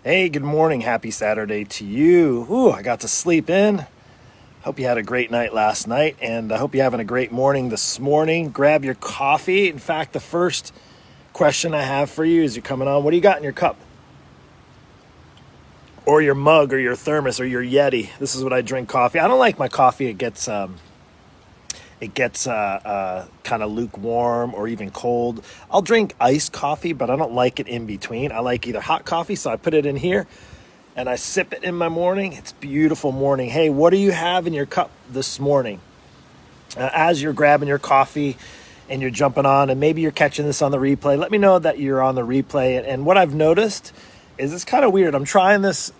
Hey, good morning. Happy Saturday to you. Ooh, I got to sleep in. Hope you had a great night last night, and I hope you're having a great morning this morning. Grab your coffee. In fact, the first question I have for you as you're coming on, what do you got in your cup? Or your mug, or your thermos, or your Yeti? This is what I drink coffee. I don't like my coffee. It gets kind of lukewarm or even cold. I'll drink iced coffee, but I don't like it in between. I like either hot coffee, so I put it in here and I sip it in my morning. It's a beautiful morning. Hey, what do you have in your cup this morning? As you're grabbing your coffee and you're jumping on, and maybe you're catching this on the replay, let me know that you're on the replay. And what I've noticed is it's kind of weird. I'm trying this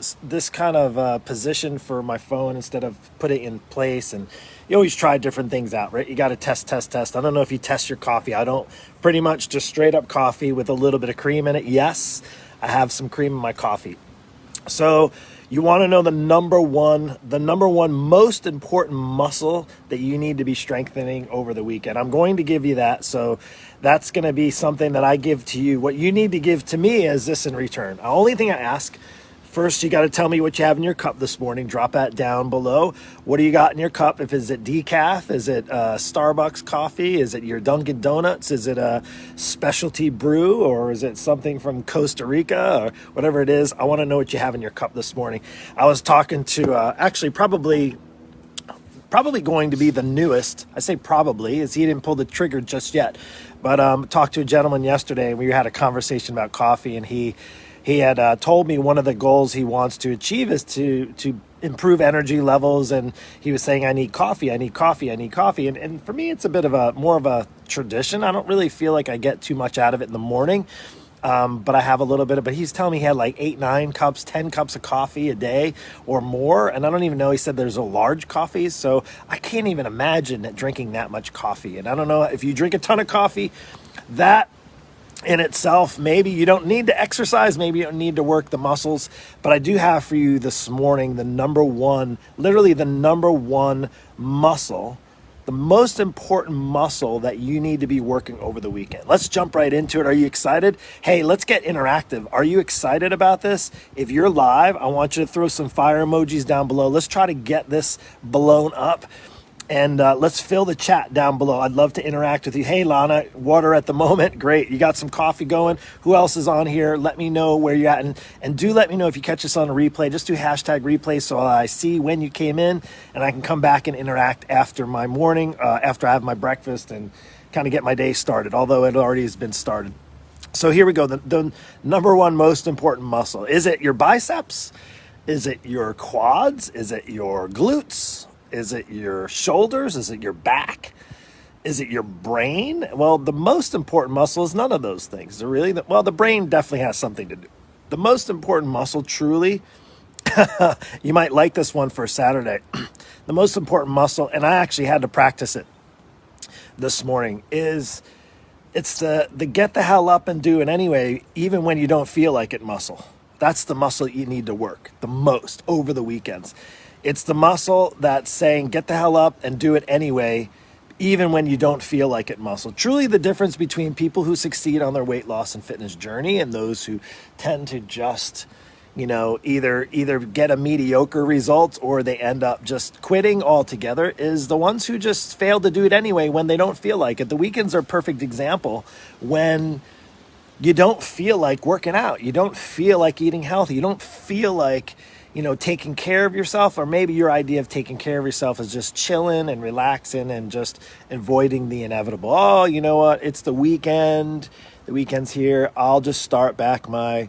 kind of position for my phone instead of putting it in place. And you always try different things out, right? You got to test. I don't know if you test your coffee. I don't. Pretty much just straight up coffee with a little bit of cream in it. Yes, I have some cream in my coffee. So you want to know the number one most important muscle that you need to be strengthening over the weekend. I'm going to give you that. So that's going to be something that I give to you. What you need to give to me is this in return. The only thing I ask, first, you got to tell me what you have in your cup this morning. Drop that down below. What do you got in your cup? Is it decaf? Is it Starbucks coffee? Is it your Dunkin' Donuts? Is it a specialty brew? Or is it something from Costa Rica? Or whatever it is, I want to know what you have in your cup this morning. I was talking to actually probably going to be the newest. I say probably, as he didn't pull the trigger just yet. But talked to a gentleman yesterday, and we had a conversation about coffee, and he had told me one of the goals he wants to achieve is to improve energy levels. And he was saying, I need coffee. And for me, it's a bit of more of a tradition. I don't really feel like I get too much out of it in the morning. But I have a little bit but he's telling me he had like 8, 9 cups, 10 cups of coffee a day or more. And I don't even know, he said there's a large coffees. So I can't even imagine drinking that much coffee. And I don't know if you drink a ton of coffee, that in itself, maybe you don't need to exercise, maybe you don't need to work the muscles, but I do have for you this morning the number one muscle, the most important muscle that you need to be working over the weekend. Let's jump right into it. Are you excited? Hey, let's get interactive. Are you excited about this? If you're live, I want you to throw some fire emojis down below. Let's try to get this blown up. And let's fill the chat down below. I'd love to interact with you. Hey, Lana, water at the moment. Great. You got some coffee going. Who else is on here? Let me know where you're at. And do let me know if you catch us on a replay. Just do hashtag replay so I see when you came in, and I can come back and interact after my morning, after I have my breakfast and kind of get my day started, although it already has been started. So here we go. The number one most important muscle. Is it your biceps? Is it your quads? Is it your glutes? Is it your shoulders? Is it your back? Is it your brain? Well, the most important muscle is none of those things. The brain definitely has something to do. The most important muscle, truly, you might like this one for Saturday. The most important muscle, and I actually had to practice it this morning, it's the get the hell up and do it anyway, even when you don't feel like it muscle. That's the muscle you need to work the most over the weekends. It's the muscle that's saying, get the hell up and do it anyway, even when you don't feel like it muscle. Truly the difference between people who succeed on their weight loss and fitness journey and those who tend to just, either get a mediocre result or they end up just quitting altogether is the ones who just fail to do it anyway when they don't feel like it. The weekends are a perfect example when you don't feel like working out. You don't feel like eating healthy. You don't feel like taking care of yourself, or maybe your idea of taking care of yourself is just chilling and relaxing and just avoiding the inevitable. Oh, you know what? It's the weekend. The weekend's here. I'll just start back my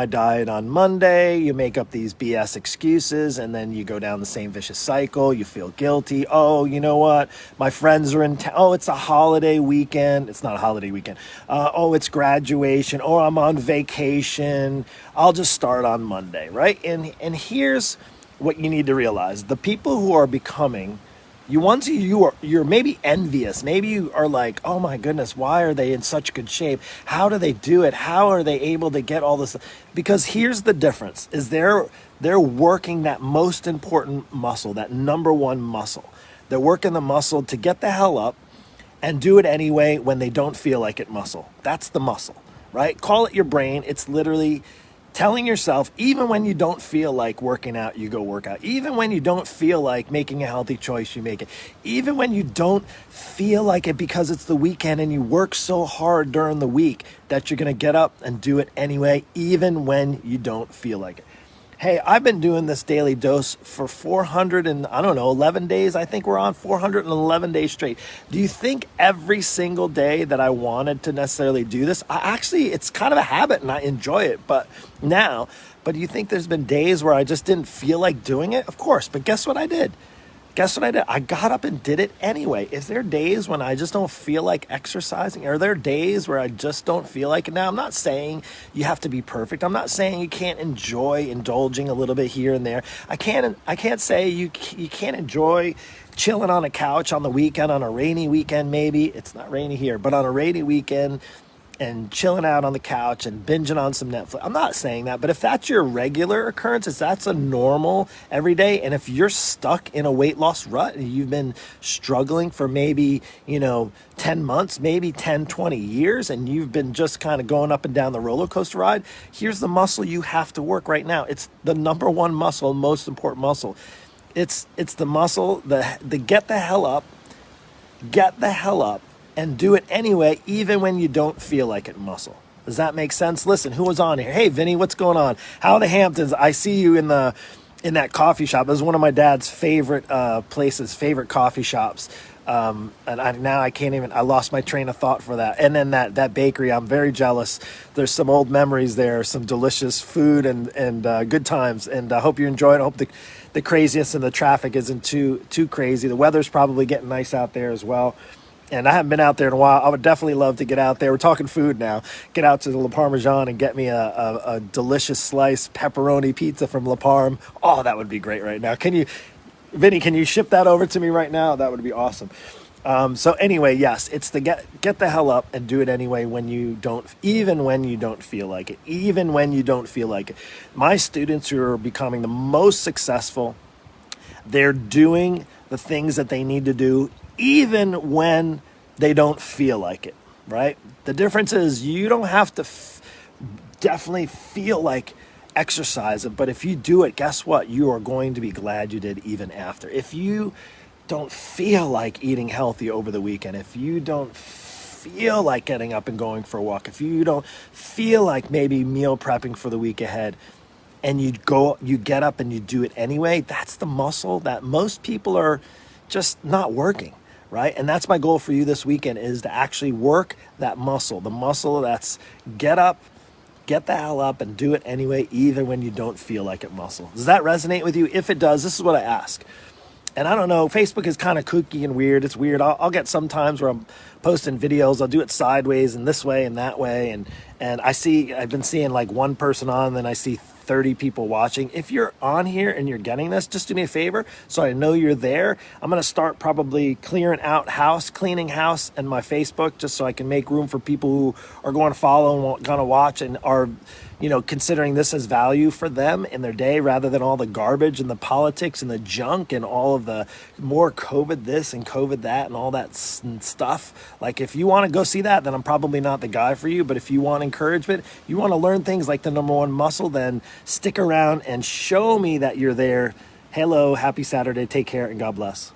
diet on Monday. You make up these BS excuses, and then you go down the same vicious cycle. You feel guilty. Oh, you know what? My friends are in town. Oh, it's a holiday weekend. It's not a holiday weekend. Oh, it's graduation. Oh, I'm on vacation. I'll just start on Monday, right? And here's what you need to realize. The people who are becoming you're maybe envious. Maybe you are like, oh my goodness, why are they in such good shape? How do they do it? How are they able to get all this? Because here's the difference, is they're working that most important muscle, that number one muscle. They're working the muscle to get the hell up and do it anyway when they don't feel like it muscle. That's the muscle, right? Call it your brain. It's literally Telling yourself, even when you don't feel like working out, you go work out. Even when you don't feel like making a healthy choice, you make it. Even when you don't feel like it because it's the weekend and you work so hard during the week that you're going to get up and do it anyway, even when you don't feel like it. Hey, I've been doing this daily dose for 11 days. I think we're on 411 days straight. Do you think every single day that I wanted to necessarily do this, it's kind of a habit and I enjoy it, but do you think there's been days where I just didn't feel like doing it? Of course, but guess what I did? I got up and did it anyway. Is there days when I just don't feel like exercising? Are there days where I just don't feel like it? Now, I'm not saying you have to be perfect. I'm not saying you can't enjoy indulging a little bit here and there. I can't say you can't enjoy chilling on a couch on the weekend, on a rainy weekend maybe. It's not rainy here, but on a rainy weekend, and chilling out on the couch and binging on some Netflix. I'm not saying that, but if that's your regular occurrence, if that's a normal every day, and if you're stuck in a weight loss rut and you've been struggling for maybe, 10 months, maybe 10, 20 years, and you've been just kind of going up and down the roller coaster ride, here's the muscle you have to work right now. It's the number one muscle, most important muscle. It's the muscle, the get the hell up and do it anyway, even when you don't feel like it muscle. Does that make sense? Listen, who was on here? Hey, Vinny, what's going on? How are the Hamptons? I see you in that coffee shop. It was one of my dad's favorite places, favorite coffee shops. And I lost my train of thought for that. And then that bakery, I'm very jealous. There's some old memories there, some delicious food and good times. And I hope you enjoy it. I hope the craziness and the traffic isn't too crazy. The weather's probably getting nice out there as well. And I haven't been out there in a while. I would definitely love to get out there. We're talking food now. Get out to the La Parmesan and get me a delicious slice pepperoni pizza from La Parm. Oh, that would be great right now. Vinny, can you ship that over to me right now? That would be awesome. So anyway, yes, it's the get the hell up and do it anyway even when you don't feel like it. Even when you don't feel like it. My students who are becoming the most successful, they're doing the things that they need to do even when they don't feel like it, right? The difference is you don't have to definitely feel like exercising, but if you do it, guess what? You are going to be glad you did even after. If you don't feel like eating healthy over the weekend, if you don't feel like getting up and going for a walk, if you don't feel like maybe meal prepping for the week ahead, and you get up and you do it anyway, that's the muscle that most people are just not working. Right? And that's my goal for you this weekend, is to actually work that muscle, the muscle that's get up, get the hell up and do it anyway, even when you don't feel like it muscle. Does that resonate with you? If it does, this is what I ask. And I don't know, Facebook is kind of kooky and weird. It's weird. I'll get some times where I'm posting videos. I'll do it sideways and this way and that way. And I've been seeing like one person on, and then I see 30 people watching. If you're on here and you're getting this, just do me a favor so I know you're there. I'm going to start probably cleaning house and my Facebook, just so I can make room for people who are going to follow and going to watch and are, considering this as value for them in their day, rather than all the garbage and the politics and the junk and all of the more COVID this and COVID that and all that stuff. Like, if you want to go see that, then I'm probably not the guy for you. But if you want encouragement, you want to learn things like the number one muscle, then stick around and show me that you're there. Hello, happy Saturday. Take care and God bless.